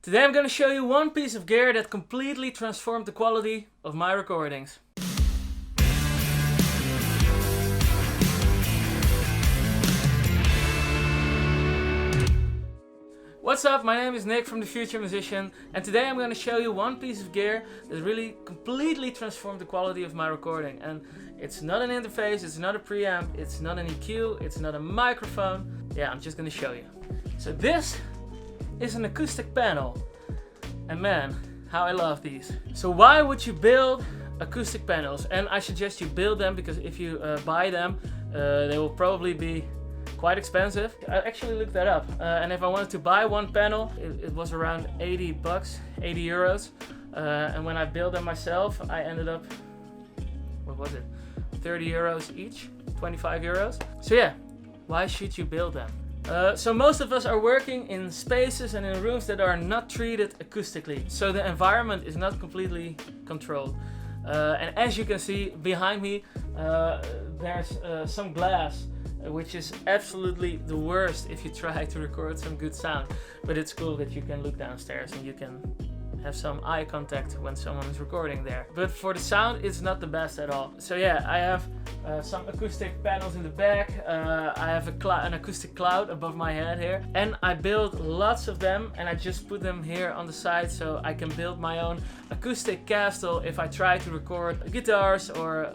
Today I'm going to show you one piece of gear that completely transformed the quality of my recordings. What's up, my name is Nick from the Future Musician, and today I'm going to show you one piece of gear that really completely transformed the quality of my recording. And it's not an interface, it's not a preamp, it's not an EQ, it's not a microphone. Yeah, I'm just going to show you. So this is an acoustic panel, and man, how I love these. So why would you build acoustic panels? And I suggest you build them because if you buy them, they will probably be quite expensive. I actually looked that up, and if I wanted to buy one panel, it was around 80 bucks, 80 euros. And when I built them myself, I ended up, what was it, 30 euros each, 25 euros. So yeah, why should you build them? So most of us are working in spaces and in rooms that are not treated acoustically. So the environment is not completely controlled. And as you can see behind me, there's some glass, which is absolutely the worst if you try to record some good sound. But it's cool that you can look downstairs and you can have some eye contact when someone is recording there. But for the sound, it's not the best at all. So yeah, I have some acoustic panels in the back. I have an acoustic cloud above my head here. And I built lots of them and I just put them here on the side so I can build my own acoustic castle if I try to record guitars, or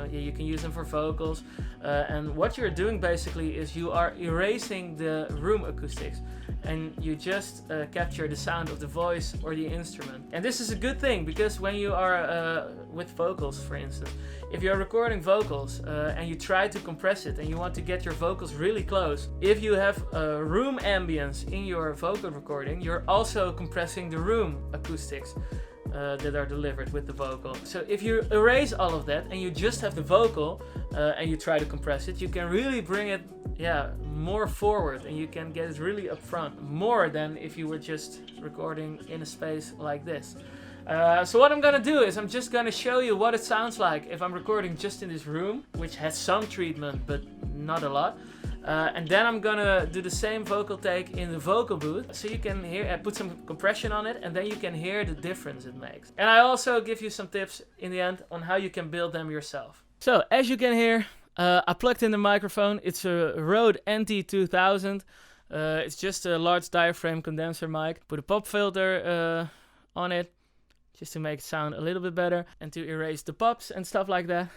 yeah, you can use them for vocals. And what you're doing basically is you are erasing the room acoustics and you just capture the sound of the voice or the instrument. And this is a good thing because when you are with vocals, for instance, if you're recording vocals and you try to compress it and you want to get your vocals really close, if you have room ambience in your vocal recording, you're also compressing the room acoustics that are delivered with the vocal. So if you erase all of that and you just have the vocal and you try to compress it, you can really bring it more forward and you can get it really up front, more than if you were just recording in a space like this. So what I'm gonna do is I'm just gonna show you what it sounds like if I'm recording just in this room, which has some treatment but not a lot. And then I'm gonna do the same vocal take in the vocal booth, so you can hear, I put some compression on it, and then you can hear the difference it makes. And I also give you some tips in the end on how you can build them yourself. So as you can hear, I plugged in the microphone. It's a Rode NT2000. It's just a large diaphragm condenser mic. Put a pop filter on it, just to make it sound a little bit better, and to erase the pops and stuff like that.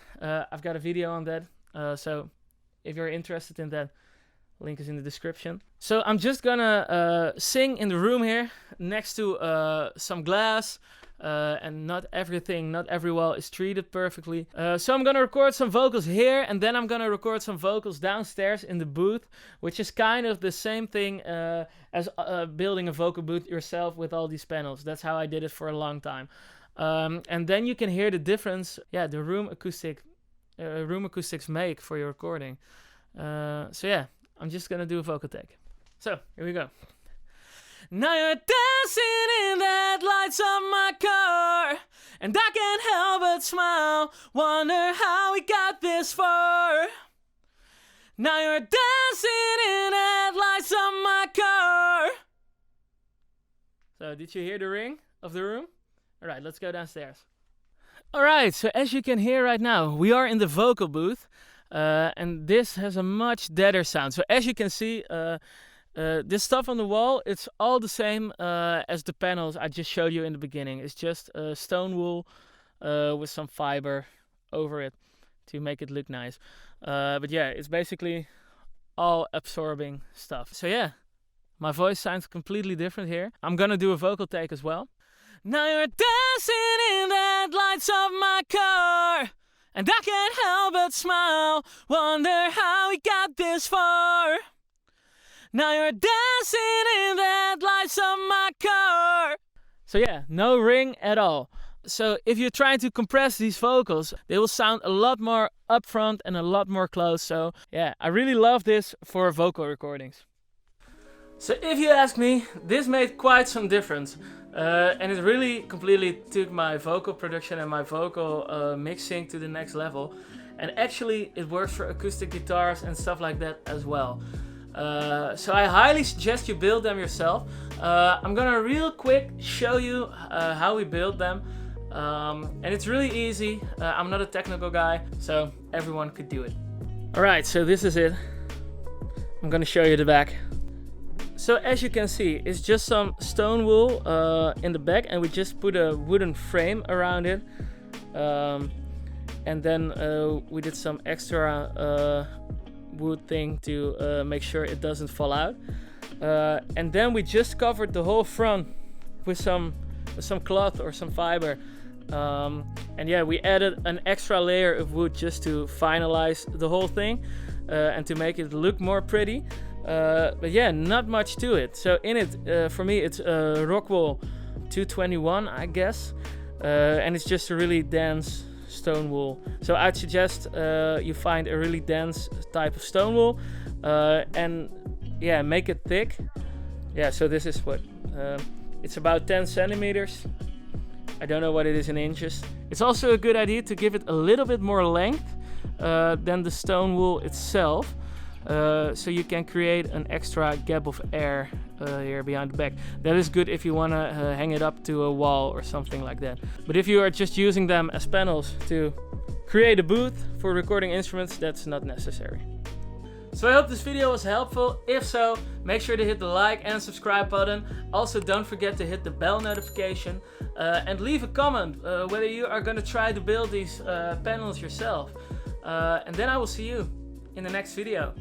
I've got a video on that, so if you're interested in that, link is in the description. So I'm just gonna sing in the room here next to some glass, and not every wall is treated perfectly. So I'm gonna record some vocals here, and then I'm gonna record some vocals downstairs in the booth, which is kind of the same thing as building a vocal booth yourself with all these panels. That's how I did it for a long time. And then you can hear the difference, the room acoustics make for your recording. So yeah, I'm just gonna do a vocal take. So here we go. Now you're dancing in the lights of my car, and I can't help but smile, wonder how we got this far. Now you're dancing in the lights of my car. So did you hear the ring of the room? Alright, let's go downstairs. Alright, so as you can hear right now, we are in the vocal booth, and this has a much deader sound. So as you can see, this stuff on the wall, it's all the same as the panels I just showed you in the beginning. It's just stone wool with some fiber over it to make it look nice. But yeah, it's basically all absorbing stuff. So yeah, my voice sounds completely different here. I'm gonna do a vocal take as well. Now you're dancing in the lights of my car, and I can't help but smile, wonder how we got this far. Now you're dancing in the lights of my car. So yeah, no ring at all. So if you're trying to compress these vocals, they will sound a lot more upfront and a lot more close. So yeah, I really love this for vocal recordings. So if you ask me, this made quite some difference. And it really completely took my vocal production and my vocal mixing to the next level. And actually it works for acoustic guitars and stuff like that as well. So I highly suggest you build them yourself. I'm gonna real quick show you how we build them. And it's really easy. I'm not a technical guy, so everyone could do it. Alright, so this is it. I'm gonna show you the back. So as you can see, it's just some stone wool in the back, and we just put a wooden frame around it. And then we did some extra wood thing to make sure it doesn't fall out. And then we just covered the whole front with some cloth or some fiber. And yeah, we added an extra layer of wood just to finalize the whole thing and to make it look more pretty. But yeah, not much to it. So in it, for me, it's Rockwell 221, I guess. And it's just a really dense stone wool. So I'd suggest you find a really dense type of stone wool and yeah, make it thick. Yeah, so this is what it's about 10 centimeters. I don't know what it is in inches. It's also a good idea to give it a little bit more length than the stone wool itself, so you can create an extra gap of air here behind the back. That is good if you want to hang it up to a wall or something like that. But if you are just using them as panels to create a booth for recording instruments, that's not necessary. So I hope this video was helpful. If so, make sure to hit the like and subscribe button. Also, don't forget to hit the bell notification and leave a comment whether you are going to try to build these panels yourself. And then I will see you in the next video.